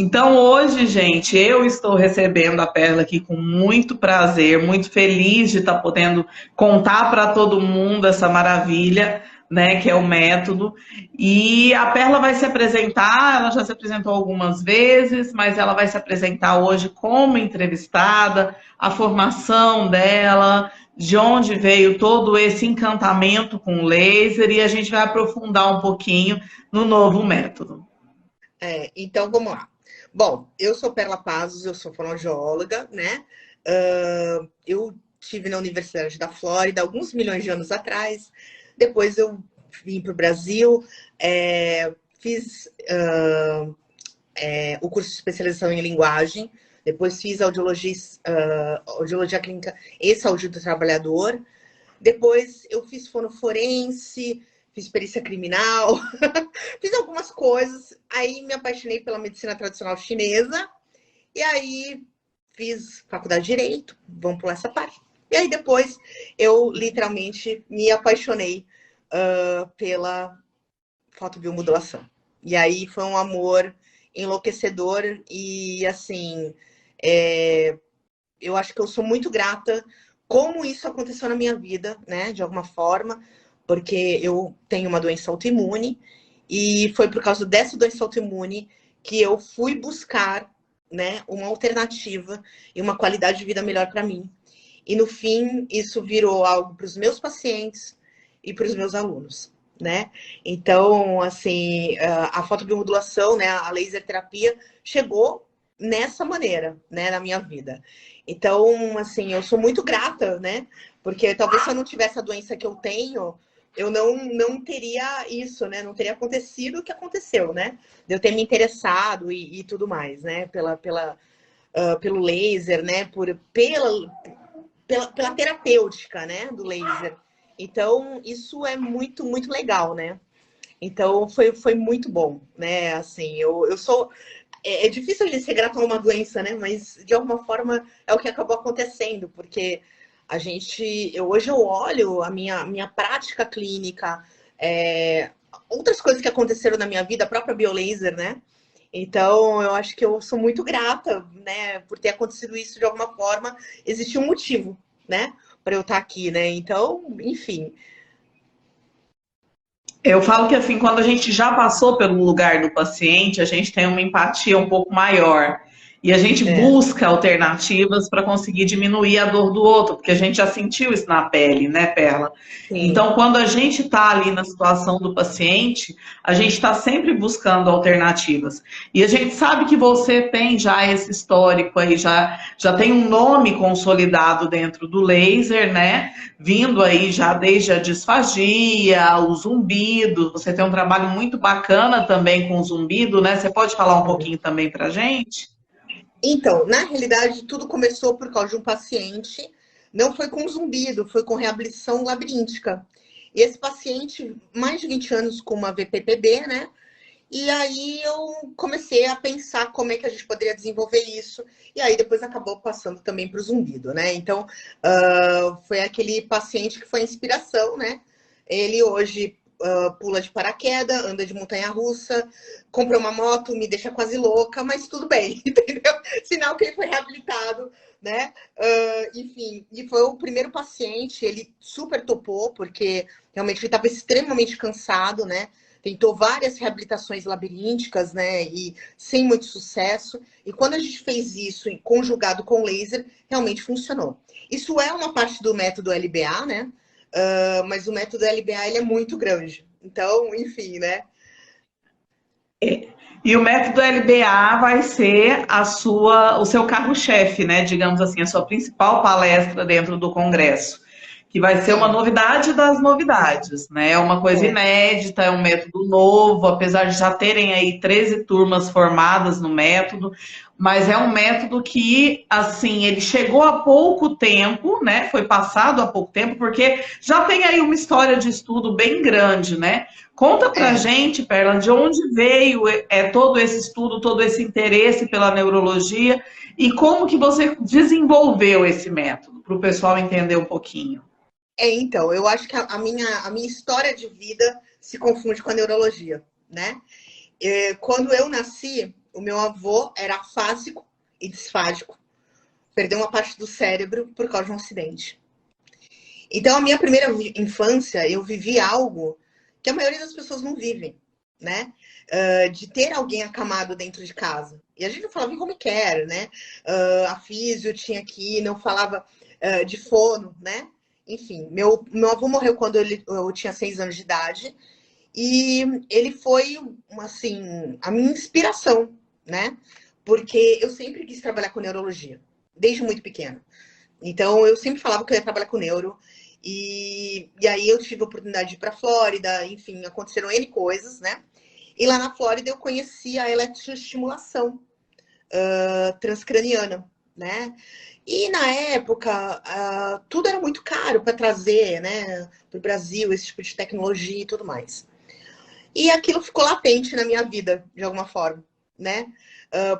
Então, hoje, gente, eu estou recebendo a Perla aqui com muito prazer, muito feliz de estar podendo contar para todo mundo essa maravilha, né, que é o método. E a Perla vai se apresentar, ela já se apresentou algumas vezes, mas ela vai se apresentar hoje como entrevistada, a formação dela, de onde veio todo esse encantamento com o laser, e a gente vai aprofundar um pouquinho no novo método. Então, vamos lá. Bom, eu sou Perla Pazos, eu sou fonoaudióloga, né? Eu tive na Universidade da Flórida alguns milhões de anos atrás. Depois eu vim para o Brasil, fiz o curso de especialização em linguagem. Depois fiz audiologia clínica e saúde do trabalhador. Depois eu fiz fonoforense, fiz perícia criminal, fiz algumas coisas. Aí me apaixonei pela medicina tradicional chinesa. E aí fiz faculdade de Direito, vamos pular essa parte. E aí depois eu literalmente me apaixonei pela fotobiomodulação. E aí foi um amor enlouquecedor e assim, eu acho que eu sou muito grata como isso aconteceu na minha vida, né, de alguma forma, porque eu tenho uma doença autoimune e foi por causa dessa doença autoimune que eu fui buscar, né, uma alternativa e uma qualidade de vida melhor para mim. E no fim, isso virou algo para os meus pacientes e para os meus alunos, né? Então, assim, a fotobiomodulação, né, a laser terapia chegou nessa maneira, né, na minha vida. Então, assim, eu sou muito grata, né? Porque talvez se eu não tivesse a doença que eu tenho, eu não teria isso, né? Não teria acontecido o que aconteceu, né? De eu ter me interessado e tudo mais, né? Pelo laser, né? Pela terapêutica, né? Do laser. Então, isso é muito, muito legal, né? Então, foi muito bom, né? Assim, eu sou... É difícil a gente ser grato a uma doença, né? Mas, de alguma forma, é o que acabou acontecendo, porque hoje eu olho a minha prática clínica, outras coisas que aconteceram na minha vida, a própria biolaser, né? Então, eu acho que eu sou muito grata, né, por ter acontecido isso de alguma forma. Existe um motivo, né, para eu estar aqui, né? Então, enfim. Eu falo que assim, quando a gente já passou pelo lugar do paciente, a gente tem uma empatia um pouco maior. E a gente É, busca alternativas para conseguir diminuir a dor do outro, porque a gente já sentiu isso na pele, né, Perla? sim. Então, quando a gente está ali na situação do paciente, a gente está sempre buscando alternativas. E a gente sabe que você tem já esse histórico aí, já tem um nome consolidado dentro do laser, né? Vindo aí já desde a disfagia, o zumbido. Você tem um trabalho muito bacana também com o zumbido, né? Você pode falar um pouquinho também para gente? Então, na realidade, tudo começou por causa de um paciente. Não foi com zumbido, foi com reabilitação labiríntica. E esse paciente, mais de 20 anos com uma VPPB, né? E aí eu comecei a pensar como é que a gente poderia desenvolver isso. E aí depois acabou passando também para o zumbido, né? Então, foi aquele paciente que foi a inspiração, né? Ele hoje pula de paraquedas, anda de montanha-russa, compra uma moto, me deixa quase louca, mas tudo bem, entendeu? Sinal que ele foi reabilitado, né? Enfim, e foi o primeiro paciente, ele super topou, porque realmente ele estava extremamente cansado, né? Tentou várias reabilitações labirínticas, né? E sem muito sucesso. E quando a gente fez isso conjugado com laser, realmente funcionou. Isso é uma parte do método LBA, né? Mas o método LBA ele é muito grande. Então, enfim, né? E o método LBA vai ser o seu carro-chefe, né? Digamos assim, a sua principal palestra dentro do congresso, que vai ser uma Sim. novidade das novidades, né? É uma coisa É. inédita, é um método novo, apesar de já terem aí 13 turmas formadas no método, mas é um método que, assim, ele chegou há pouco tempo, né? Foi passado há pouco tempo, porque já tem aí uma história de estudo bem grande, né? Conta pra É. gente, Perla, de onde veio todo esse estudo, todo esse interesse pela neurologia e como que você desenvolveu esse método, para o pessoal entender um pouquinho. Então, eu acho que a minha história de vida se confunde com a neurologia, né? Quando eu nasci, o meu avô era afásico e disfágico. Perdeu uma parte do cérebro por causa de um acidente. Então, a minha primeira infância, eu vivi algo que a maioria das pessoas não vivem, né? De ter alguém acamado dentro de casa. E a gente não falava em home care, né? A físio tinha que ir, não falava de fono, né? Enfim, meu avô morreu quando eu tinha 6 anos de idade. E ele foi, assim, a minha inspiração, né? Porque eu sempre quis trabalhar com neurologia, desde muito pequena. Então, eu sempre falava que eu ia trabalhar com neuro. E aí eu tive a oportunidade de ir para a Flórida, enfim, aconteceram N coisas, né? E lá na Flórida eu conheci a eletroestimulação transcraniana, né? E na época, tudo era muito caro para trazer, né, para o Brasil, esse tipo de tecnologia e tudo mais. E aquilo ficou latente na minha vida, de alguma forma, né?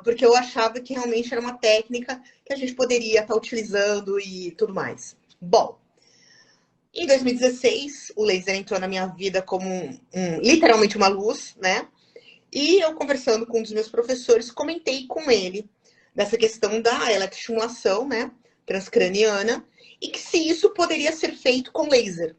Porque eu achava que realmente era uma técnica que a gente poderia estar utilizando e tudo mais. Bom, em 2016, o laser entrou na minha vida como literalmente uma luz, né? E eu, conversando com um dos meus professores, comentei com ele dessa questão da eletroestimulação, né, transcraniana, e que se isso poderia ser feito com laser.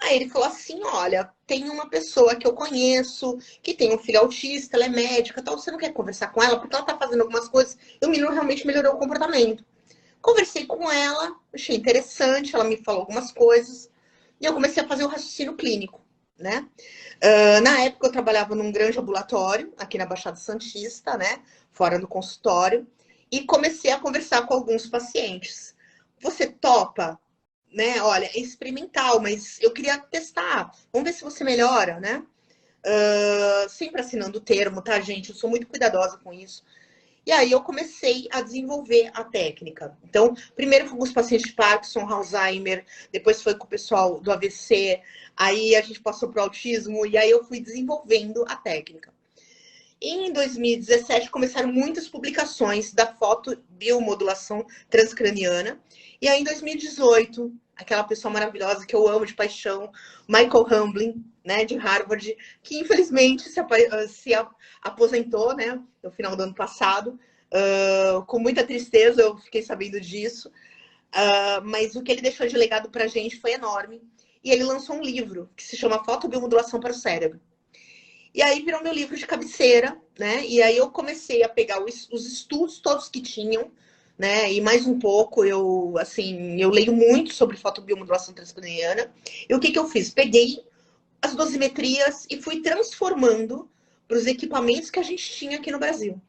Aí ele falou assim, olha, tem uma pessoa que eu conheço, que tem um filho autista, ela é médica, tal, você não quer conversar com ela? Porque ela tá fazendo algumas coisas e o menino realmente melhorou o comportamento. Conversei com ela, achei interessante, ela me falou algumas coisas, e eu comecei a fazer o raciocínio clínico, né? Na época eu trabalhava num grande ambulatório, aqui na Baixada Santista, né? Fora do consultório, e comecei a conversar com alguns pacientes. Você topa, né? Olha, é experimental, mas eu queria testar. Vamos ver se você melhora, né? Sempre assinando o termo, tá, gente? Eu sou muito cuidadosa com isso. E aí eu comecei a desenvolver a técnica. Então, primeiro foi com os pacientes de Parkinson, Alzheimer, depois foi com o pessoal do AVC, aí a gente passou para o autismo, e aí eu fui desenvolvendo a técnica. Em 2017 começaram muitas publicações da fotobiomodulação transcraniana, e aí em 2018, aquela pessoa maravilhosa que eu amo de paixão, Michael Hamblin, né, de Harvard, que infelizmente se aposentou, né, no final do ano passado. Com muita tristeza eu fiquei sabendo disso, mas o que ele deixou de legado para a gente foi enorme. E ele lançou um livro que se chama Fotobiomodulação para o Cérebro. E aí virou meu livro de cabeceira, né? E aí eu comecei a pegar os estudos todos que tinham, né? E mais um pouco, eu leio muito sobre fotobiomodulação transcraniana. E o que eu fiz? Peguei as dosimetrias e fui transformando para os equipamentos que a gente tinha aqui no Brasil.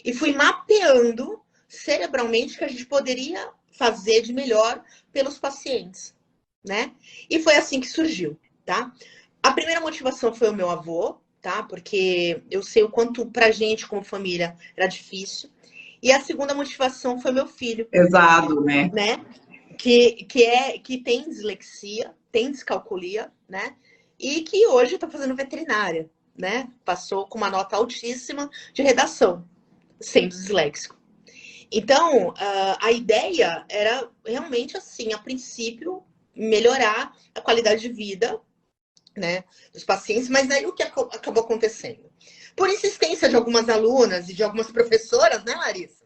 E fui mapeando cerebralmente o que a gente poderia fazer de melhor pelos pacientes, né? E foi assim que surgiu, tá? A primeira motivação foi o meu avô, tá? Porque eu sei o quanto pra gente, como família, era difícil. E a segunda motivação foi meu filho. Exato, né? Que tem dislexia, tem descalculia, né? E que hoje está fazendo veterinária, né? Passou com uma nota altíssima de redação, sendo disléxico. Então, a ideia era realmente assim, a princípio, melhorar a qualidade de vida, né, dos pacientes, mas aí o que acabou acontecendo? Por insistência de algumas alunas e de algumas professoras, né, Larissa?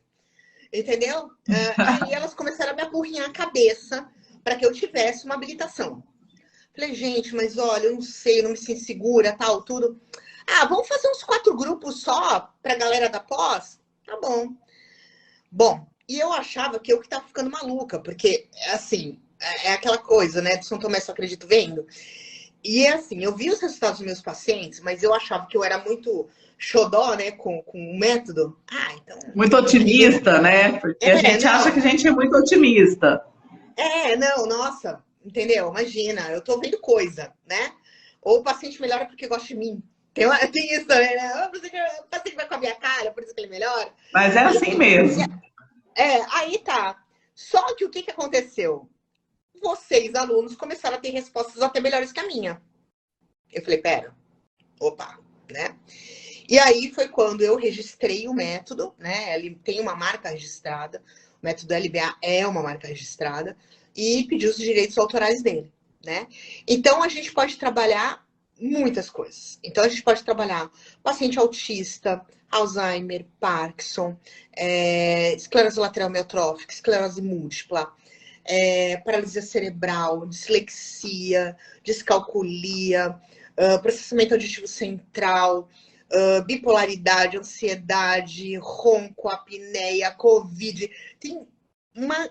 Entendeu? E aí elas começaram a me apurrinhar a cabeça para que eu tivesse uma habilitação. Falei, gente, mas olha, eu não sei, eu não me sinto segura, tal, tudo. Vamos fazer uns 4 grupos só para a galera da pós? Tá bom. Bom, e eu achava que eu que tava ficando maluca, porque, assim, é aquela coisa, né, do São Tomé só acredito vendo. E assim, eu vi os resultados dos meus pacientes, mas eu achava que eu era muito xodó, né, com o método. Então... Muito otimista, né? Porque a gente acha que a gente é muito otimista. Não, nossa, entendeu? Imagina, eu tô vendo coisa, né? Ou o paciente melhora porque gosta de mim. Tem isso também, né? O paciente vai com a minha cara, por isso que ele melhora. Mas é assim mesmo. Aí tá. Só que o que aconteceu? Vocês, alunos, começaram a ter respostas até melhores que a minha. Eu falei, pera, opa, né? E aí foi quando eu registrei o método, né? Ele tem uma marca registrada, o método LBA é uma marca registrada, e pedi os direitos autorais dele, né? Então a gente pode trabalhar muitas coisas. Então a gente pode trabalhar paciente autista, Alzheimer, Parkinson, esclerose lateral amiotrófica, esclerose múltipla, paralisia cerebral, dislexia, descalculia, processamento auditivo central, bipolaridade, ansiedade, ronco, apneia, Covid. Tem uma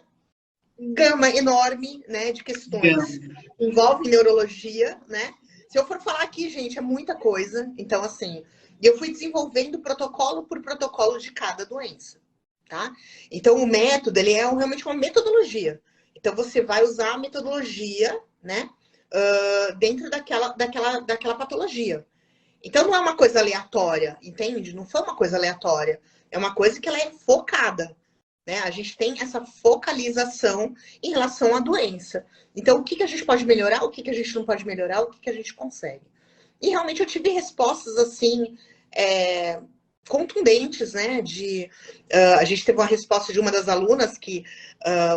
gama enorme, né, de questões. Envolve neurologia, né? Se eu for falar aqui, gente, é muita coisa. Então, assim, eu fui desenvolvendo protocolo por protocolo de cada doença, tá? Então, o método, ele é realmente uma metodologia. Então, você vai usar a metodologia, né, dentro daquela patologia. Então, não é uma coisa aleatória, entende? Não foi uma coisa aleatória. É uma coisa que ela é focada, né? A gente tem essa focalização em relação à doença. Então, o que a gente pode melhorar, o que a gente não pode melhorar, o que a gente consegue. E realmente eu tive respostas, assim, contundentes, né? A gente teve uma resposta de uma das alunas, que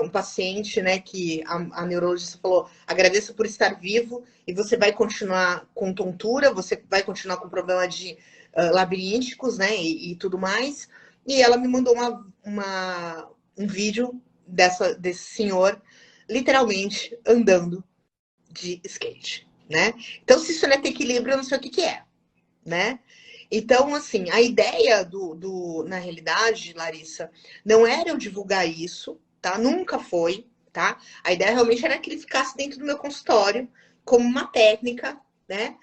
um paciente, né, que a neurologista falou: agradeço por estar vivo, e você vai continuar com tontura, você vai continuar com problema de labirínticos, né, e tudo mais. E ela me mandou um vídeo desse senhor literalmente andando de skate, né? Então, se isso não é ter equilíbrio, eu não sei o que é, né? Então, assim, a ideia na realidade, Larissa, não era eu divulgar isso, tá? Nunca foi, tá? A ideia realmente era que ele ficasse dentro do meu consultório como uma técnica, né?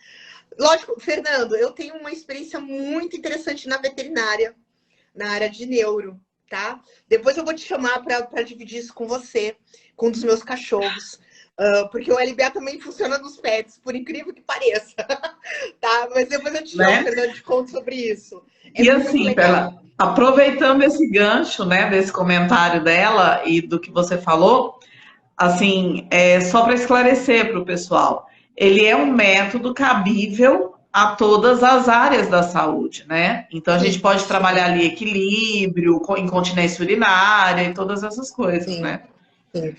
Lógico, Fernando, eu tenho uma experiência muito interessante na veterinária, na área de neuro, tá? Depois eu vou te chamar para dividir isso com você, com um dos meus cachorros. Porque o LBA também funciona nos pets, por incrível que pareça. Tá? Mas depois eu te chamo, Fernando, eu te conto sobre isso. E assim, aproveitando esse gancho, né, desse comentário dela e do que você falou, assim, só para esclarecer para o pessoal, ele é um método cabível a todas as áreas da saúde, né? Então a gente pode trabalhar ali equilíbrio, incontinência urinária e todas essas coisas, né? Sim.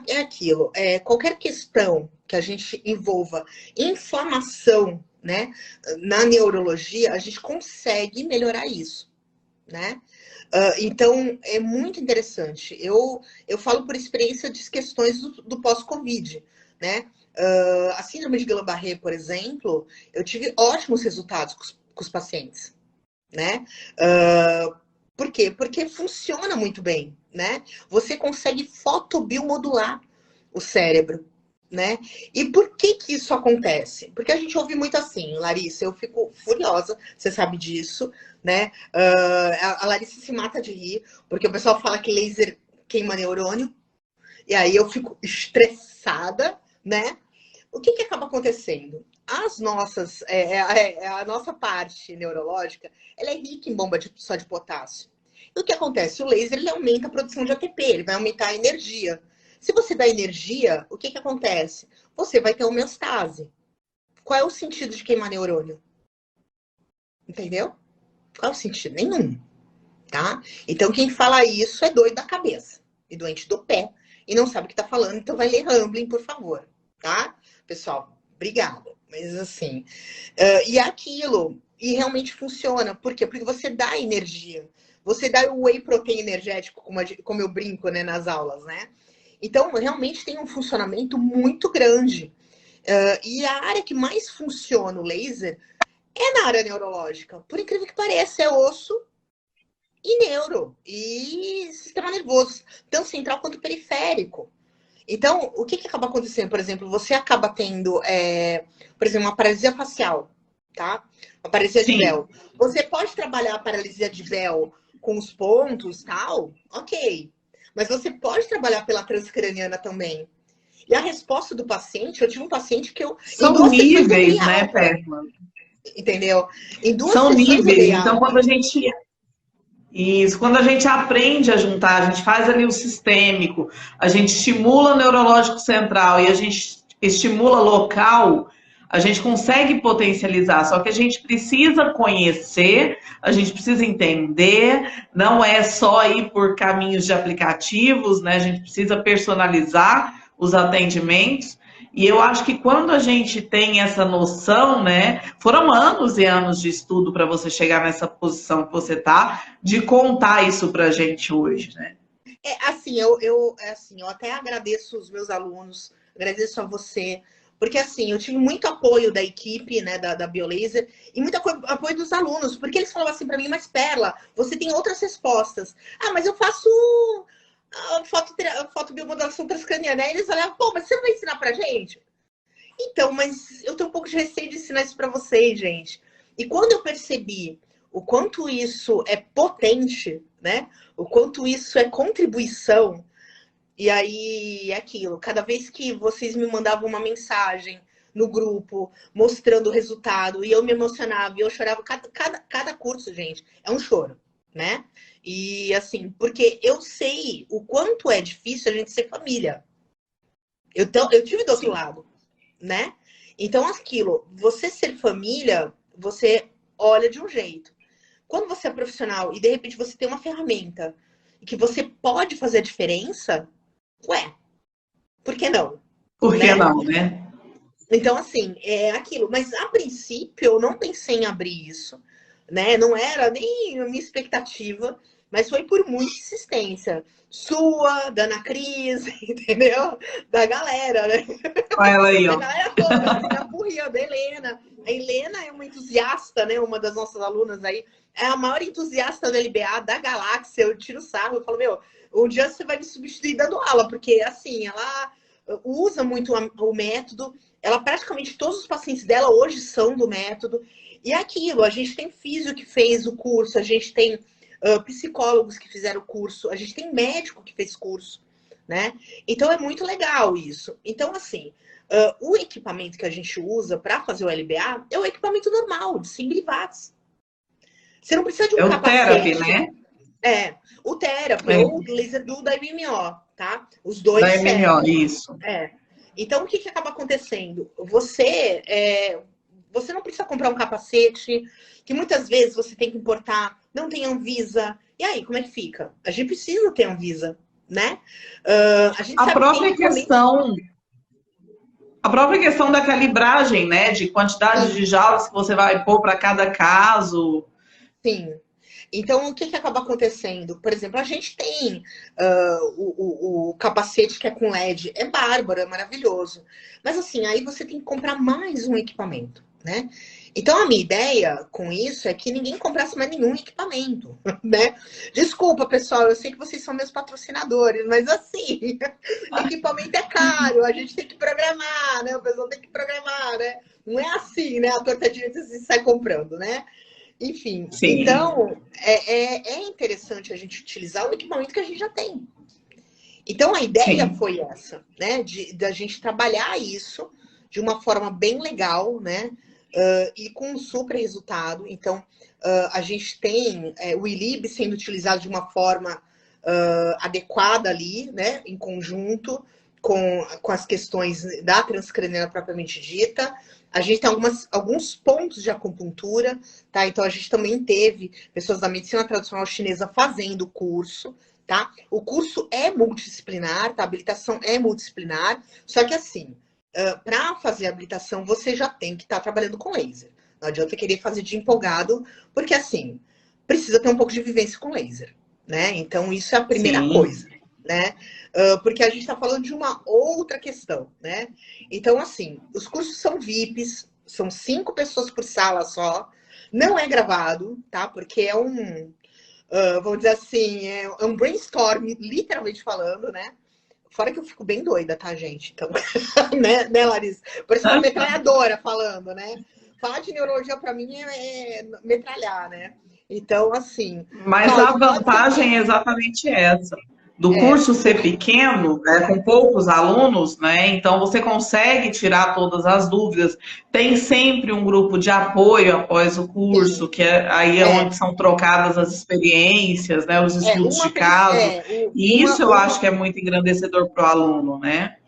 É aquilo. Qualquer questão que a gente envolva inflamação, né, na neurologia, a gente consegue melhorar isso, né? Então, é muito interessante. Eu falo por experiência de questões do pós-Covid, né? A síndrome de Guillain-Barré, por exemplo, eu tive ótimos resultados com os pacientes, né? Por quê? Porque funciona muito bem, né? Você consegue fotobiomodular o cérebro, né? E por que isso acontece? Porque a gente ouve muito assim, Larissa, eu fico furiosa, você sabe disso, né? A Larissa se mata de rir, porque o pessoal fala que laser queima neurônio, e aí eu fico estressada, né? O que acaba acontecendo? A nossa parte neurológica, ela é rica em bomba de potássio. E o que acontece? O laser, ele aumenta a produção de ATP, ele vai aumentar a energia. Se você dá energia, o que acontece? Você vai ter homeostase. Qual é o sentido de queimar neurônio? Entendeu? Qual é o sentido? Nenhum. Tá? Então, quem fala isso é doido da cabeça e doente do pé e não sabe o que tá falando, então vai ler Rambling, por favor. Tá? Pessoal, obrigada. Mas assim, e aquilo, e realmente funciona. Por quê? Porque você dá energia. Você dá o whey protein energético, como eu brinco, né, nas aulas, né? Então, realmente tem um funcionamento muito grande. E a área que mais funciona o laser é na área neurológica. Por incrível que pareça, é osso e neuro. E sistema nervoso, tanto central quanto periférico. Então, o que acaba acontecendo? Por exemplo, você acaba tendo, por exemplo, uma paralisia facial, tá? Uma paralisia de véu. Você pode trabalhar a paralisia de véu com os pontos, tal, ok. Mas você pode trabalhar pela transcraniana também. E a resposta do paciente, eu tive um paciente que eu... São níveis, né, Perla? Entendeu? São níveis. Então, quando a gente... Isso, quando a gente aprende a juntar, a gente faz ali o sistêmico, a gente estimula o neurológico central e a gente estimula local, a gente consegue potencializar, só que a gente precisa conhecer, a gente precisa entender, não é só ir por caminhos de aplicativos, né? A gente precisa personalizar os atendimentos. E eu acho que quando a gente tem essa noção, né, foram anos e anos de estudo para você chegar nessa posição que você está, de contar isso para a gente hoje, né? Eu até agradeço os meus alunos, agradeço a você, porque assim, eu tive muito apoio da equipe, né, da BioLaser, e muito apoio dos alunos, porque eles falavam assim para mim, mas Perla, você tem outras respostas. Ah, mas eu faço fotobiomodulação transcraniana. Aí eles olhavam, pô, mas você não vai ensinar pra gente? Então, mas eu tenho um pouco de receio de ensinar isso pra vocês, gente. E quando eu percebi o quanto isso é potente, né? O quanto isso é contribuição, e aí é aquilo. Cada vez que vocês me mandavam uma mensagem no grupo, mostrando o resultado, e eu me emocionava, e eu chorava. Cada curso, gente, é um choro, né? E assim, porque eu sei o quanto é difícil a gente ser família. Eu tive do outro lado, né? Então, aquilo, você ser família, você olha de um jeito. Quando você é profissional e de repente você tem uma ferramenta que você pode fazer a diferença, ué, por que não? Por que Né? não, né? Então, assim, é aquilo. Mas a princípio eu não pensei em abrir isso, né? Não era nem a minha expectativa, mas foi por muita insistência. Sua, da Ana Cris, entendeu? Da galera, né? Olha ela aí, Da ó. galera toda, assim, da Burria, da Helena. A Helena é uma entusiasta, né? Uma das nossas alunas aí. É a maior entusiasta do LBA, da galáxia. Eu tiro sarro, eu falo, meu, um dia você vai me substituir dando aula, porque, assim, ela usa muito o método. Ela, praticamente todos os pacientes dela hoje são do método. E aquilo, a gente tem físio que fez o curso, a gente tem psicólogos que fizeram o curso, a gente tem médico que fez curso, né? Então é muito legal isso. Então, assim, o equipamento que a gente usa para fazer o LBA é o equipamento normal, de 100 watts. Você não precisa de É um o therapy, capacete. né? O therapy É, ou o laser da MMO, tá? Os dois da MMO, servem. isso. Então, o que acaba acontecendo? Você não precisa comprar um capacete, que muitas vezes você tem que importar, não tem Anvisa. E aí, como é que fica? A gente precisa ter Anvisa, né? A gente A sabe que tem própria equipamentos. questão, a própria questão da calibragem, né? De quantidade Sim, de jaulas que você vai pôr para cada caso. sim. Então, o que acaba acontecendo? Por exemplo, a gente tem o capacete que é com LED, é bárbaro, é maravilhoso. Mas assim, aí você tem que comprar mais um equipamento, né? Então, a minha ideia com isso é que ninguém comprasse mais nenhum equipamento, né? Desculpa, pessoal, eu sei que vocês são meus patrocinadores, mas assim, equipamento é caro, a gente tem que programar, né? O pessoal tem que programar, né? Não é assim, né? A torta de você sai comprando, né? Enfim, Sim, então é interessante a gente utilizar o equipamento que a gente já tem. Então a ideia sim. foi essa, né? Da gente trabalhar isso de uma forma bem legal, né? E com um super resultado. Então a gente tem o ILIB sendo utilizado de uma forma adequada ali, né? Em conjunto com as questões da transcraniana propriamente dita. A gente tem alguns pontos de acupuntura, tá? Então a gente também teve pessoas da medicina tradicional chinesa fazendo o curso, tá? O curso é multidisciplinar, tá? A habilitação é multidisciplinar, só que assim, para fazer a habilitação você já tem que estar trabalhando com laser. Não adianta querer fazer de empolgado, porque assim, precisa ter um pouco de vivência com laser, né? Então isso é a primeira Sim. coisa, né? Porque a gente está falando de uma outra questão, né? Então, assim, os cursos são VIPs, são 5 pessoas por sala só, não é gravado, tá? Porque é vamos dizer assim, é um brainstorm, literalmente falando, né? Fora que eu fico bem doida, tá, gente? Então, né, Larissa? Parece uma metralhadora falando, né? Falar de neurologia para mim é metralhar, né? Então, assim, Mas a Cláudio, pode vantagem é seguir. exatamente essa. Do É, curso ser pequeno, né, com poucos alunos, né, então você consegue tirar todas as dúvidas. Tem sempre um grupo de apoio após o curso, sim. que é aí é É, onde são trocadas as experiências, né, os estudos de uma vez, caso. E isso eu acho que é muito engrandecedor para o aluno, né?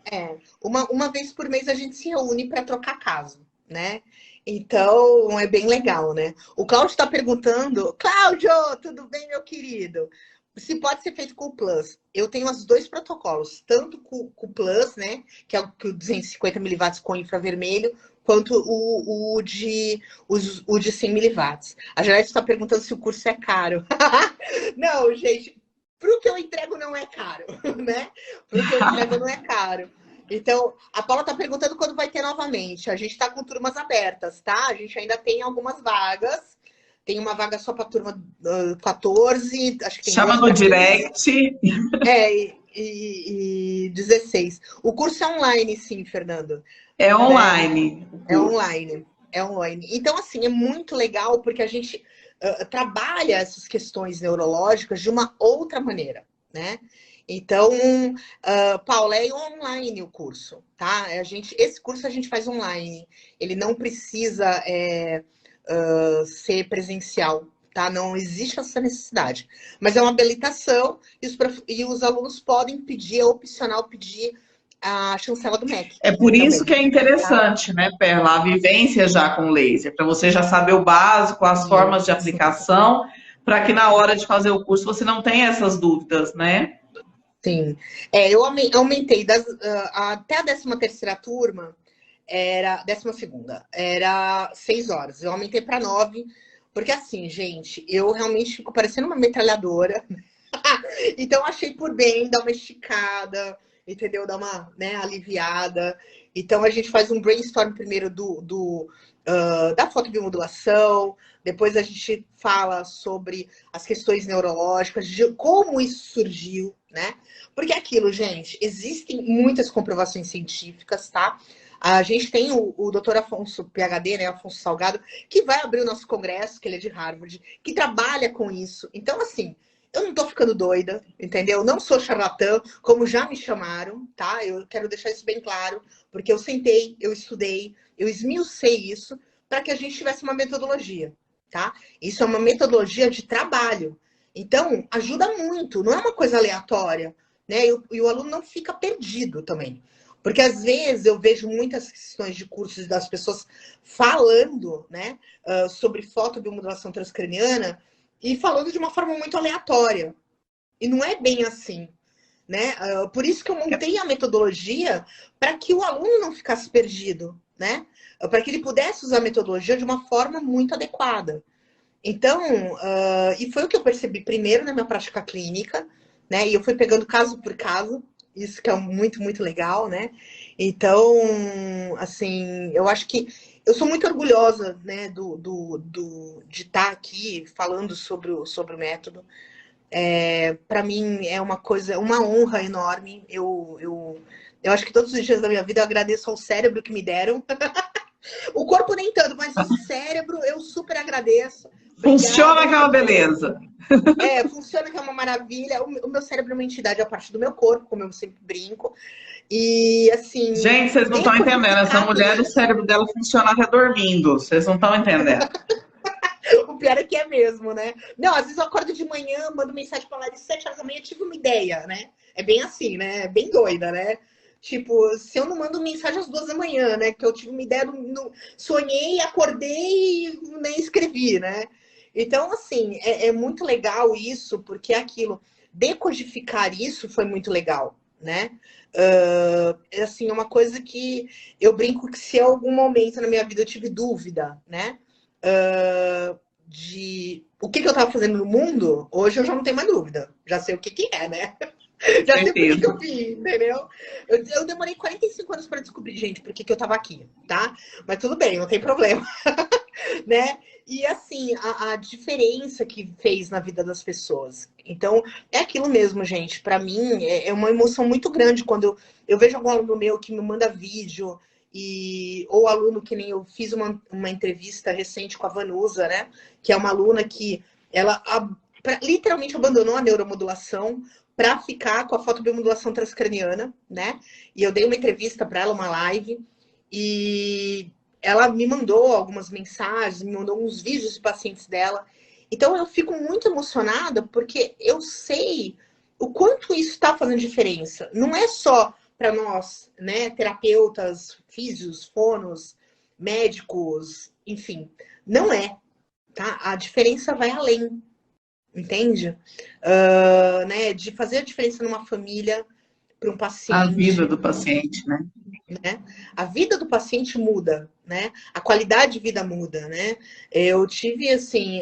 uma vez por mês a gente se reúne para trocar caso, né? Então é bem legal, né? O Cláudio está perguntando, Cláudio, tudo bem, meu querido? se pode ser feito com o Plus. Eu tenho os dois protocolos, tanto com o Plus, né, que é o 250 miliwatts com infravermelho, quanto o de 100 miliwatts. A Janete está perguntando se o curso é caro. Não, gente, pro que eu entrego não é caro, né? Pro que eu entrego não é caro. Então, a Paula está perguntando quando vai ter novamente. A gente está com turmas abertas, tá? A gente ainda tem algumas vagas. Tem uma vaga só para a turma 14, acho que tem Chama duas no para direct. e 16. O curso é online, sim, Fernando. É Né? online. É online. É online. Então, assim, é muito legal porque a gente trabalha essas questões neurológicas de uma outra maneira, né? Então, Paula, é online o curso, tá? Esse curso a gente faz online. Ele não precisa ser presencial, tá? Não existe essa necessidade. Mas é uma habilitação e os alunos podem pedir, é opcional pedir a chancela do MEC É por isso que também. é interessante, né, Perla, a vivência já com laser, para você já saber o básico, as formas de Isso. aplicação, para que na hora de fazer o curso você não tenha essas dúvidas, né? Sim. Eu aumentei até a 13ª turma, era 12ª, era 6 horas. Eu aumentei para 9, porque assim, gente, eu realmente fico parecendo uma metralhadora. Então, achei por bem dar uma esticada, entendeu? Dar uma, né, aliviada. Então, a gente faz um brainstorm primeiro da fotobiomodulação, depois a gente fala sobre as questões neurológicas, de como isso surgiu, né? Porque é aquilo, gente, existem muitas comprovações científicas, tá? A gente tem o doutor Afonso, PhD, né, Afonso Salgado, que vai abrir o nosso congresso, que ele é de Harvard, que trabalha com isso. Então, assim, eu não tô ficando doida, entendeu? Não sou charlatã, como já me chamaram, tá? Eu quero deixar isso bem claro, porque eu sentei, eu estudei, eu esmiucei isso para que a gente tivesse uma metodologia, tá? Isso é uma metodologia de trabalho. Então, ajuda muito, não é uma coisa aleatória, né? E o aluno não fica perdido também. Porque às vezes eu vejo muitas questões de cursos das pessoas falando, né, sobre fotobiomodulação transcraniana e falando de uma forma muito aleatória. E não é bem assim, né? Por isso que eu montei a metodologia para que o aluno não ficasse perdido, né? Para que ele pudesse usar a metodologia de uma forma muito adequada. Então, e foi o que eu percebi primeiro na minha prática clínica, né? E eu fui pegando caso por caso, isso que é muito, muito legal, né? Então, assim, eu acho que eu sou muito orgulhosa, né, de estar aqui falando sobre o método. Para mim é uma coisa, uma honra enorme. Eu acho que todos os dias da minha vida eu agradeço ao cérebro que me deram. O corpo nem tanto, mas o cérebro eu super agradeço. Funciona que é Obrigada. uma beleza. Funciona que é uma maravilha. O meu cérebro é uma entidade à parte do meu corpo, como eu sempre brinco. E assim, Gente, vocês não estão entendendo. Essa decodificar tudo mulher, o isso. cérebro dela funciona até dormindo. Vocês não estão entendendo. O pior é que é mesmo, né? Não, às vezes eu acordo de manhã, mando mensagem pra lá de 7 horas da manhã, tive uma ideia, né? É bem assim, né? É bem doida, né? Tipo, se eu não mando mensagem às 2 da manhã, né? Que eu tive uma ideia, sonhei, acordei e nem escrevi, né? Então, assim, é muito legal isso, porque é aquilo. Decodificar isso foi muito legal, né? Assim, é uma coisa que eu brinco que se em algum momento na minha vida eu tive dúvida, né? De o que eu estava fazendo no mundo, hoje eu já não tenho mais dúvida. Já sei o que é, né? Com Já sei por que certeza. eu vim, entendeu? Eu demorei 45 anos para descobrir, gente, por que eu estava aqui, tá? Mas tudo bem, não tem problema, né? E assim, a diferença que fez na vida das pessoas. Então, é aquilo mesmo, gente. Para mim, é uma emoção muito grande quando eu vejo algum aluno meu que me manda vídeo ou aluno que nem eu fiz uma entrevista recente com a Vanusa, né? Que é uma aluna que ela literalmente abandonou a neuromodulação para ficar com a fotobiomodulação transcraniana, né? E eu dei uma entrevista para ela, uma live, e ela me mandou algumas mensagens, me mandou uns vídeos de pacientes dela. Então eu fico muito emocionada porque eu sei o quanto isso está fazendo diferença. Não é só para nós, né, terapeutas, físios, fonos, médicos, enfim, não é, tá? A diferença vai além, entende? Né? De fazer a diferença numa família para um A vida paciente, do paciente, né? né? A vida do paciente muda, né? A qualidade de vida muda, né? Eu tive, assim,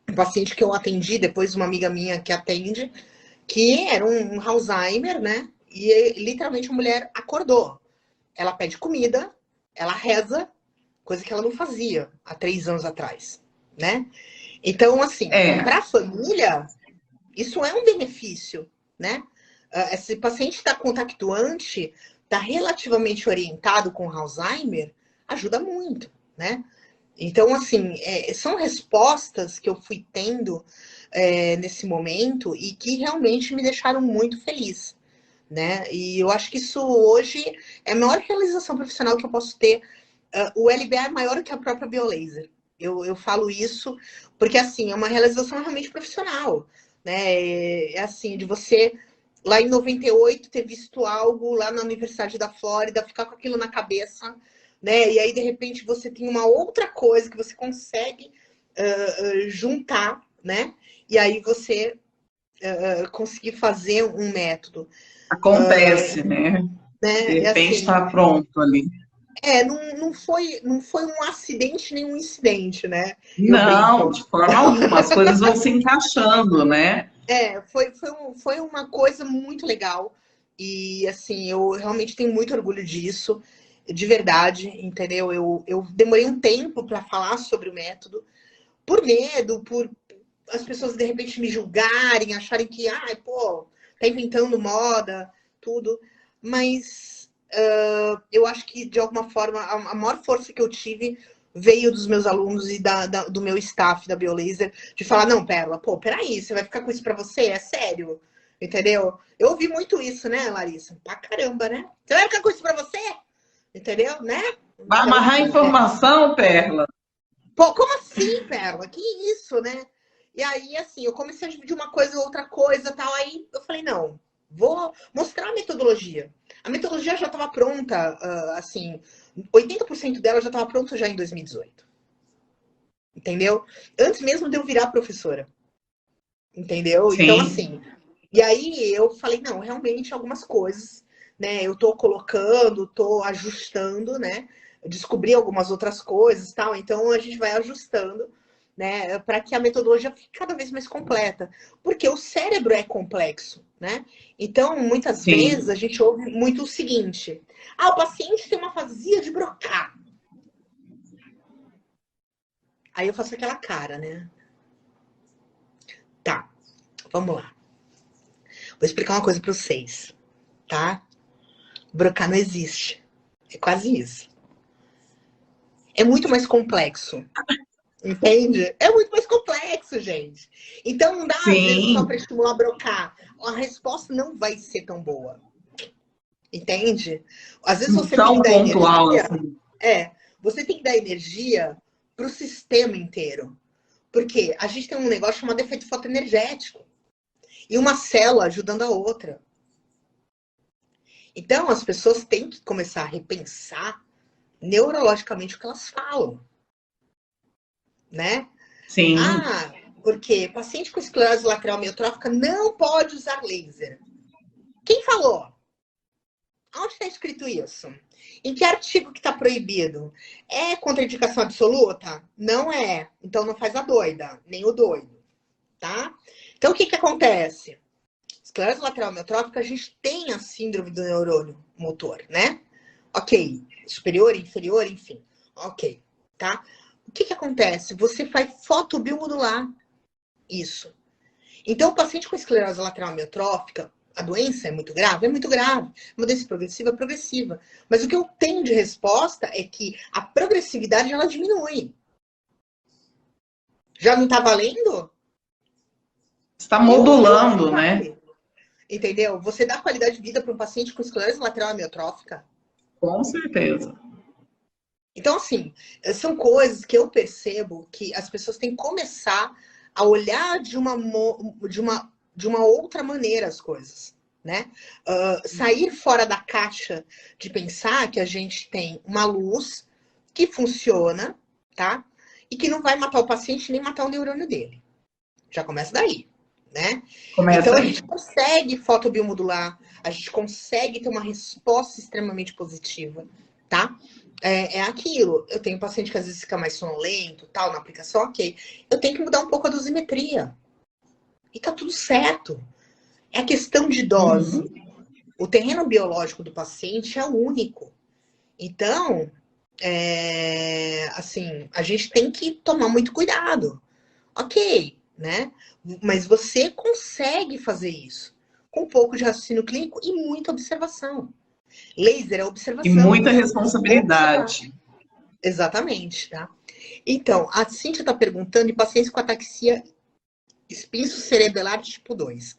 um paciente que eu atendi, depois uma amiga minha que atende, que era um Alzheimer, né? E literalmente a mulher acordou. Ela pede comida, ela reza, coisa que ela não fazia há 3 anos atrás, né? Então, assim, para É, a família, isso é um benefício, né? Esse paciente está contactuante, está relativamente orientado com Alzheimer, ajuda muito, né? Então, assim, são respostas que eu fui tendo nesse momento e que realmente me deixaram muito feliz, né? E eu acho que isso hoje é a maior realização profissional que eu posso ter. O LBA é maior que a própria Biolaser. Eu falo isso porque, assim, é uma realização realmente profissional, né? É assim, de você, lá em 98, ter visto algo lá na Universidade da Flórida, ficar com aquilo na cabeça, né? E aí, de repente, você tem uma outra coisa que você consegue juntar, né? E aí você conseguir fazer um método, acontece, né? De né? É repente assim, está pronto ali. não foi um acidente nem um incidente, né? Eu Não, brinco. de forma alguma, as coisas vão se encaixando, né? Foi uma coisa muito legal. E, assim, eu realmente tenho muito orgulho disso, de verdade, entendeu? Eu demorei um tempo para falar sobre o método, por medo, por as pessoas de repente me julgarem, acharem que, ai, pô, tá inventando moda, tudo. Mas eu acho que, de alguma forma, a maior força que eu tive veio dos meus alunos e do meu staff da Biolaser, de falar, não, Pérola, pô, peraí, você vai ficar com isso pra você? É sério? Entendeu? Eu ouvi muito isso, né, Larissa? Pra caramba, né? Você vai ficar com isso pra você? Entendeu? Né? Vai Então, amarrar a assim, informação, Perla? pô, como assim, Pérola? Que isso, né? E aí, assim, eu comecei a dividir uma coisa e outra coisa, tal. Aí eu falei, não, vou mostrar a metodologia. A metodologia já estava pronta, assim, 80% dela já estava pronta já em 2018. Entendeu? Antes mesmo de eu virar professora. Entendeu? Então, Sim, assim, e aí eu falei, não, realmente algumas coisas, né? Eu tô colocando, tô ajustando, né? Descobri algumas outras coisas, tal. Então a gente vai ajustando, né? Para que a metodologia fique cada vez mais completa, porque o cérebro é complexo, né? Então muitas vezes sim. a gente ouve muito o seguinte: ah, o paciente tem uma afasia de Broca. Aí eu faço aquela cara, né? Tá, vamos lá. Vou explicar uma coisa para vocês, tá? Broca não existe. É quase isso. É muito mais complexo, entende? É muito mais complexo, gente. Então não dá, às vezes, só para Sim, estimular brocar. A resposta não vai ser tão boa, entende? Às vezes você tem que tão dar pontual energia, assim. você tem que dar energia para o sistema inteiro. Porque a gente tem um negócio chamado efeito fotoenergético. E uma célula ajudando a outra. Então as pessoas têm que começar a repensar neurologicamente o que elas falam, né? Sim, Ah, porque paciente com esclerose lateral amiotrófica não pode usar laser. Quem falou? Onde está escrito isso? Em que artigo que está proibido? É contraindicação absoluta? Não é. Então não faz a doida, nem o doido, tá? Então o que acontece? Esclerose lateral amiotrófica, a gente tem a síndrome do neurônio motor, né? Ok. Superior, inferior, enfim. Ok, tá? O que acontece? Você faz fotobiomodular isso. Então, o paciente com esclerose lateral amiotrófica, a doença é muito grave? É muito grave. Uma doença progressiva é progressiva. Mas o que eu tenho de resposta é que a progressividade ela diminui. Já não está valendo? está Eu acho que modulando, né? vale. Entendeu? Você dá qualidade de vida para um paciente com esclerose lateral amiotrófica. Com certeza. Então, assim, são coisas que eu percebo que as pessoas têm que começar a olhar de uma outra maneira as coisas, né? Sair fora da caixa de pensar que a gente tem uma luz que funciona, tá? E que não vai matar o paciente nem matar o neurônio dele. Já começa daí, né? Começa Então, a aí. gente consegue fotobiomodular, a gente consegue ter uma resposta extremamente positiva, tá? É aquilo. Eu tenho paciente que às vezes fica mais sonolento, tal, na aplicação, ok. Eu tenho que mudar um pouco a dosimetria. E tá tudo certo. É questão de dose. Uhum. O terreno biológico do paciente é único. Então, assim, a gente tem que tomar muito cuidado. Ok, né? Mas você consegue fazer isso com um pouco de raciocínio clínico e muita observação. Laser é E observação. muita Você tem que observar. responsabilidade. Exatamente, tá? Então, a Cíntia está perguntando em pacientes com ataxia espinso-cerebelar tipo 2.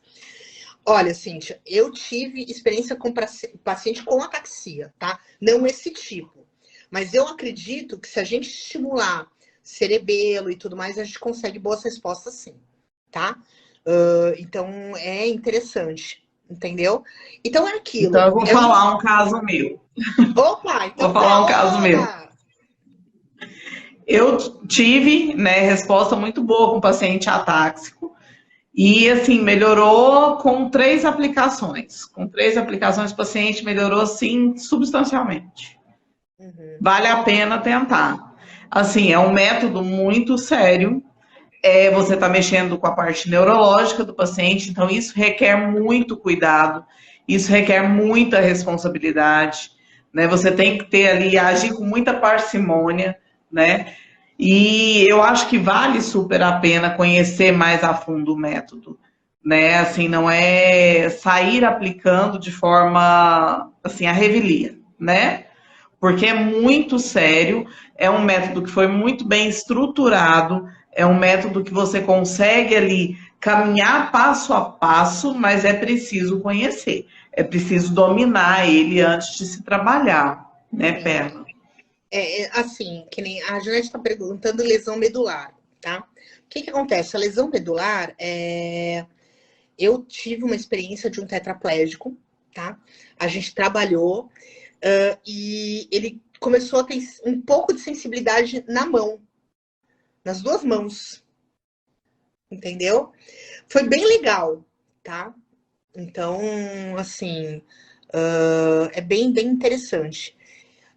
Olha, Cíntia, eu tive experiência com paciente com ataxia, tá? Não esse tipo. Mas eu acredito que se a gente estimular cerebelo e tudo mais, a gente consegue boas respostas sim, tá? Então, é interessante, entendeu? Então, é Então, aquilo. eu vou falar um caso meu. Opa, Vou então falar um caso meu. bora! Eu tive, né, resposta muito boa com o paciente atáxico. E, assim, melhorou com 3 aplicações. Com 3 aplicações, o paciente melhorou, sim, substancialmente. Uhum. Vale a pena tentar. Assim, é um método muito sério. Você está mexendo com a parte neurológica do paciente, então isso requer muito cuidado, isso requer muita responsabilidade, né? Você tem que ter ali, agir com muita parcimônia, né? E eu acho que vale super a pena conhecer mais a fundo o método, né? Assim, não é sair aplicando de forma, assim, a revelia, né? Porque é muito sério, é um método que foi muito bem estruturado, é um método que você consegue ali caminhar passo a passo, mas é preciso conhecer, é preciso dominar ele antes de se trabalhar, né, Sim. Perla? Assim, que nem a Janete está perguntando lesão medular, tá? O que acontece? A lesão medular, eu tive uma experiência de um tetraplégico, tá? A gente trabalhou e ele começou a ter um pouco de sensibilidade na mão, nas 2 mãos, entendeu? Foi bem legal, tá? Então, assim, é bem interessante.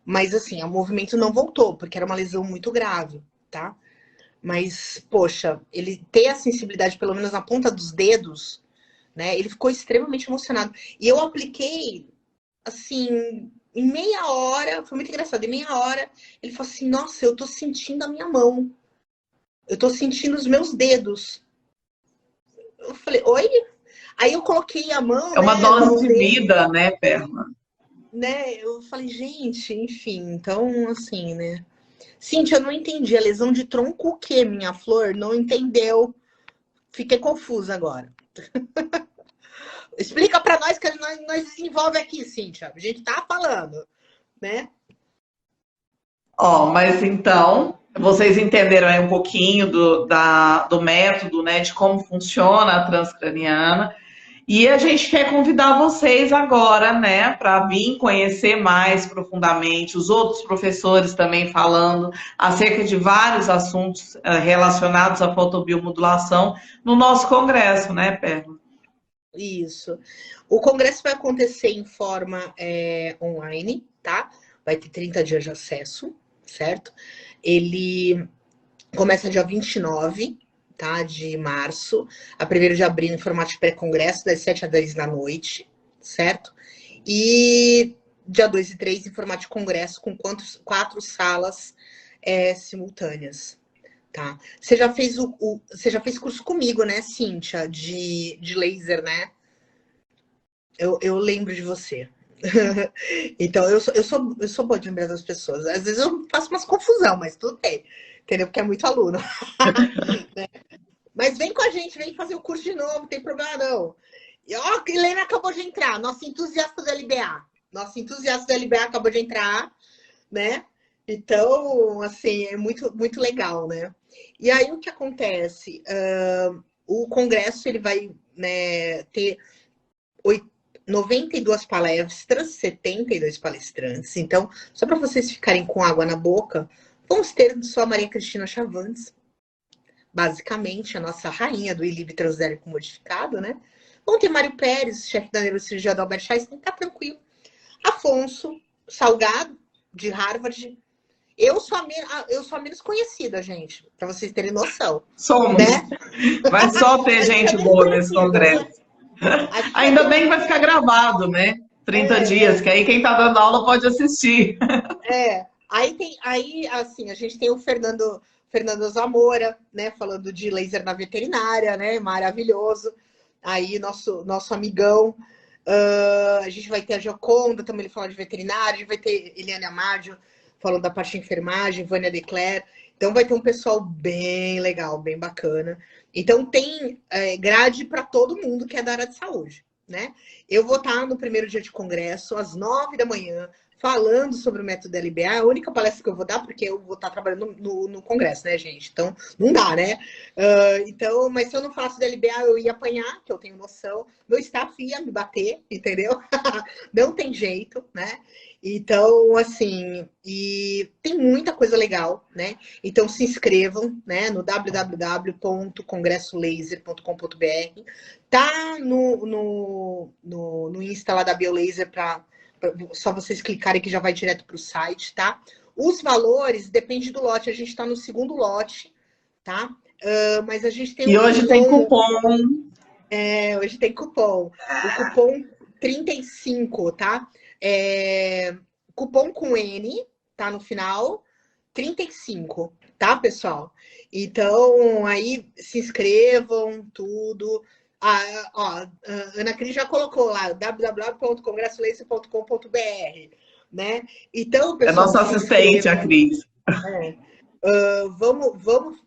Mas, assim, o movimento não voltou, porque era uma lesão muito grave, tá? Mas, poxa, ele ter a sensibilidade, pelo menos na ponta dos dedos, né? Ele ficou extremamente emocionado. E eu apliquei, assim, em meia hora, foi muito engraçado, em meia hora, ele falou assim, nossa, eu tô sentindo a minha mão. Eu tô sentindo os meus dedos. Eu falei, oi? Aí eu coloquei a mão, É uma né, dose no de dedo, vida, né, Perla? né? Eu falei, gente, enfim, então, assim, né? Cíntia, eu não entendi. A lesão de tronco o quê, minha flor? Não entendeu. Fiquei confusa agora. Explica para nós que nós desenvolve aqui, Cíntia. A gente tá falando, né? Ó, mas então, vocês entenderam aí um pouquinho do método, né, de como funciona a transcraniana. E a gente quer convidar vocês agora, né, para vir conhecer mais profundamente os outros professores também falando acerca de vários assuntos relacionados à fotobiomodulação no nosso congresso, né, Perla? Isso. O congresso vai acontecer em forma online, tá? Vai ter 30 dias de acesso, certo? Ele começa dia 29, tá? De março, a 1º de abril, em formato de pré-congresso, das 7 às 10 da noite, certo? E dia 2 e 3, em formato de congresso, com 4 salas simultâneas, tá? Você já fez você já fez curso comigo, né, Cíntia, de laser, né? Eu lembro de você. Então, eu sou boa de lembrar das pessoas. Às vezes eu faço umas confusão, mas tudo bem. Entendeu? Porque é muito aluno. Mas vem com a gente, vem fazer o curso de novo, não tem problema não. E ó, a Helena acabou de entrar, nossa entusiasta do LBA. Nossa entusiasta do LBA acabou de entrar, né? Então, assim, é muito legal, né? E aí, o que acontece? O congresso, ele vai, né, ter 92 palestras, 72 palestrantes. Então, só para vocês ficarem com água na boca, vamos ter só a Maria Cristina Chavantes, basicamente, a nossa rainha do ILIB transdérmico modificado, né? Vão ter Mário Pérez, chefe da neurocirurgia da Albert Einstein, tá tranquilo. Afonso Salgado, de Harvard. Eu sou a menos conhecida, gente, para vocês terem noção. Somos. Né? Vai só ter gente boa nesse congresso. Né? Ainda bem que vai ficar gravado, né? 30 dias, que aí quem tá dando aula pode assistir. Aí assim, a gente tem o Fernando Zamora, né, falando de laser na veterinária, né, maravilhoso. Aí, nosso amigão. A gente vai ter a Gioconda, também ele fala de veterinária. A gente vai ter Eliane Amadio, falando da parte de enfermagem, Vânia Decler. Então, vai ter um pessoal bem legal, bem bacana. Então, tem grade para todo mundo que é da área de saúde, né? Eu vou estar no primeiro dia de congresso, às 9 da manhã, falando sobre o método LBA. É a única palestra que eu vou dar, porque eu vou estar trabalhando no congresso, né, gente? Então, não dá, né? Mas se eu não falasse do LBA, eu ia apanhar, que eu tenho noção. Meu staff ia me bater, entendeu? Não tem jeito, né? Então, assim, e tem muita coisa legal, né? Então, se inscrevam, né, no www.congresslaser.com.br. Tá no Insta lá da BioLaser para só vocês clicarem que já vai direto para o site, tá? Os valores depende do lote. A gente está no segundo lote, tá? Mas a gente tem hoje tem cupom. Hoje tem cupom. O cupom 35, tá? Cupom com N, tá no final, 35, tá, pessoal? Então, aí se inscrevam, tudo. Ana Cris já colocou lá, www.congresslaser.com.br, né? Então, pessoal... É nossa assistente, a Cris. Vamos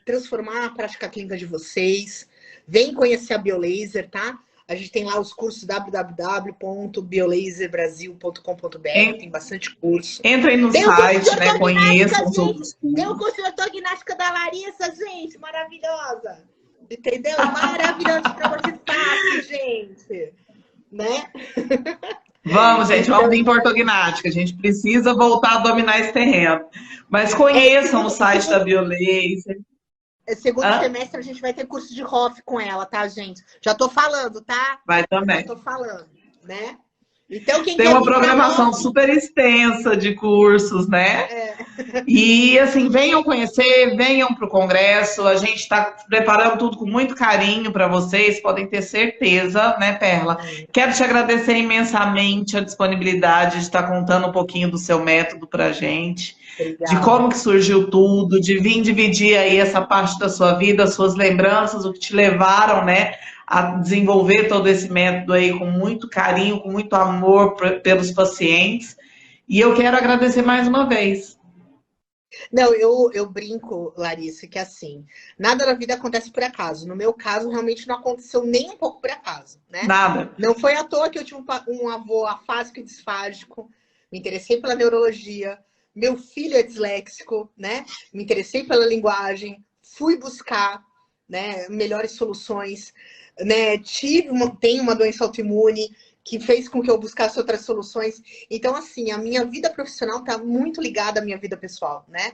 transformar a prática clínica de vocês. Vem conhecer a BioLaser, tá? A gente tem lá os cursos www.biolaserbrasil.com.br, tem bastante curso. Entrem no site, né? Conheçam os outros cursos. Tem o curso de ortognástica da Larissa, gente, maravilhosa. Entendeu? Maravilhoso para você fácil, gente. Né? Vamos, gente, vamos vir para ortognática. A gente precisa voltar a dominar esse terreno. Mas conheçam o site da BioLaser. Segundo semestre a gente vai ter curso de Hoff com ela, tá, gente? Já tô falando, tá? Vai também. Já tô falando, né? Então, quem tem uma programação super extensa de cursos, né? E, assim, venham conhecer, venham para o congresso. A gente está preparando tudo com muito carinho para vocês, podem ter certeza, né, Perla? Quero te agradecer imensamente a disponibilidade de estar contando um pouquinho do seu método para a gente. Obrigada. De como que surgiu tudo, de vir dividir aí essa parte da sua vida, as suas lembranças, o que te levaram, né, a desenvolver todo esse método aí com muito carinho, com muito amor pelos pacientes. E eu quero agradecer mais uma vez. Não, eu brinco, Larissa, que assim, nada na vida acontece por acaso. No meu caso, realmente não aconteceu nem um pouco por acaso, né? Nada. Não foi à toa que eu tive um avô afásico e disfágico, me interessei pela neurologia, meu filho é disléxico, né? Me interessei pela linguagem, fui buscar, né, melhores soluções, né? Tenho uma doença autoimune que fez com que eu buscasse outras soluções. Então, assim, a minha vida profissional está muito ligada à minha vida pessoal, né?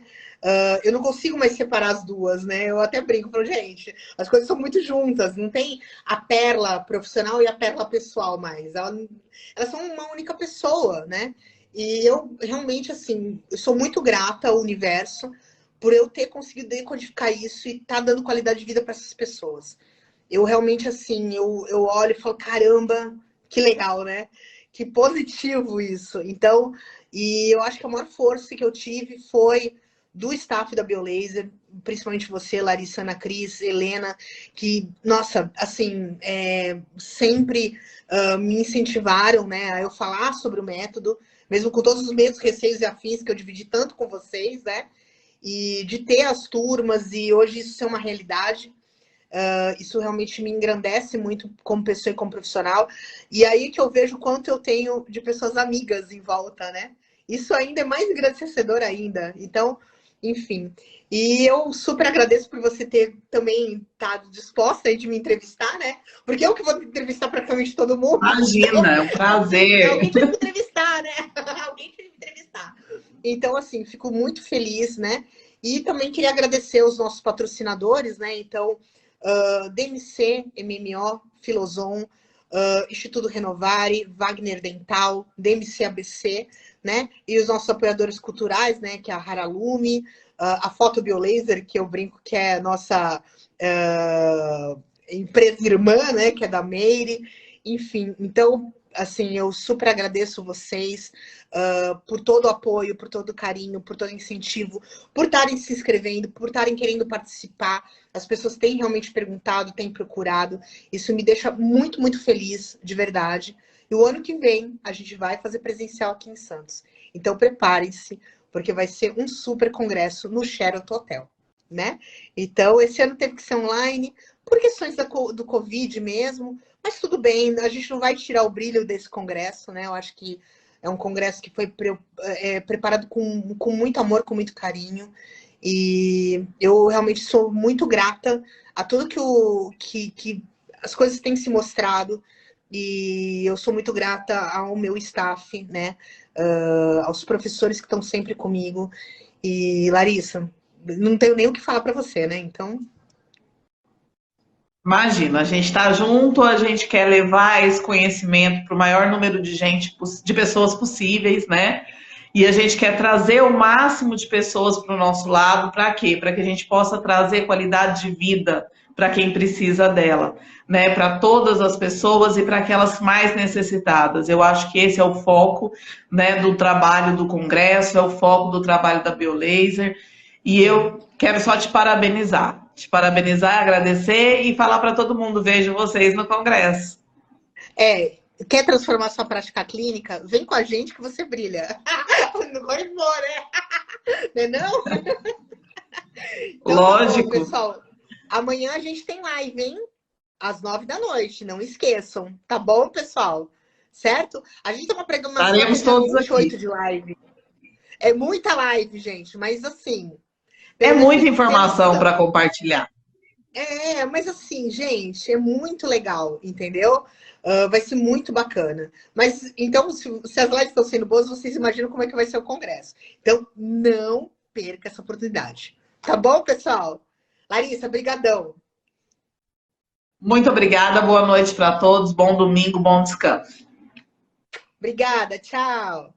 Eu não consigo mais separar as duas, né? Eu até brinco, falo, gente, as coisas são muito juntas, não tem a perla profissional e a perla pessoal mais. Elas são uma única pessoa, né? E eu realmente, assim, eu sou muito grata ao universo por eu ter conseguido decodificar isso e tá dando qualidade de vida para essas pessoas. Eu realmente, assim, eu olho e falo, caramba, que legal, né? Que positivo isso. Então, e eu acho que a maior força que eu tive foi do staff da BioLaser, principalmente você, Larissa, Ana Cris, Helena, que, nossa, assim, sempre me incentivaram, né, a eu falar sobre o método, mesmo com todos os medos, receios e afins que eu dividi tanto com vocês, né? E de ter as turmas, e hoje isso é uma realidade. Isso realmente me engrandece muito como pessoa e como profissional. E aí que eu vejo o quanto eu tenho de pessoas amigas em volta, né? Isso ainda é mais engrandecedor ainda. Então, enfim. E eu super agradeço por você ter também estado disposta aí de me entrevistar, né? Porque eu que vou entrevistar praticamente todo mundo. Imagina, é um prazer. Alguém tem que me entrevistar, né? Alguém tem que me entrevistar. Então, assim, fico muito feliz, né? E também queria agradecer os nossos patrocinadores, né? Então, DMC, MMO, Filozon, Instituto Renovare, Wagner Dental, DMC ABC, né? E os nossos apoiadores culturais, né? Que é a Haralume, a Foto Biolaser, que eu brinco que é a nossa empresa irmã, né? Que é da Meire. Enfim, então, assim, eu super agradeço vocês por todo o apoio, por todo o carinho, por todo o incentivo, por estarem se inscrevendo, por estarem querendo participar. As pessoas têm realmente perguntado, têm procurado. Isso me deixa muito, muito feliz, de verdade. E o ano que vem, a gente vai fazer presencial aqui em Santos. Então, preparem-se, porque vai ser um super congresso no Sheraton Hotel, né? Então, esse ano teve que ser online, por questões do Covid mesmo, mas tudo bem, a gente não vai tirar o brilho desse congresso, né? Eu acho que é um congresso que foi preparado com muito amor, com muito carinho. E eu realmente sou muito grata a tudo que as coisas têm se mostrado. E eu sou muito grata ao meu staff, né? Aos professores que estão sempre comigo. E, Larissa, não tenho nem o que falar para você, né? Então, Imagina, a gente está junto, a gente quer levar esse conhecimento para o maior número de gente, de pessoas possíveis, né? E a gente quer trazer o máximo de pessoas para o nosso lado, para quê? Para que a gente possa trazer qualidade de vida para quem precisa dela, né? Para todas as pessoas e para aquelas mais necessitadas. Eu acho que esse é o foco, né, do trabalho do Congresso, é o foco do trabalho da Biolaser. E eu quero só te parabenizar. Te parabenizar, agradecer e falar para todo mundo: vejo vocês no Congresso. quer transformar sua prática clínica? Vem com a gente que você brilha. Não vai embora, né? Não? Então tá bom, Lógico, pessoal. Amanhã a gente tem live, hein? Às 9 da noite, não esqueçam. Tá bom, pessoal? Certo? A gente tem uma programação até estaremos dia todos 28 aqui. de live. É muita live, gente, mas assim, É pelo menos muita vocês vão ter informação para noção. compartilhar. Mas assim, gente, é muito legal, entendeu? Vai ser muito bacana. Mas então, se as lives estão sendo boas, vocês imaginam como é que vai ser o congresso. Então, não perca essa oportunidade. Tá bom, pessoal? Larissa, brigadão. Muito obrigada, boa noite para todos, bom domingo, bom descanso. Obrigada, tchau.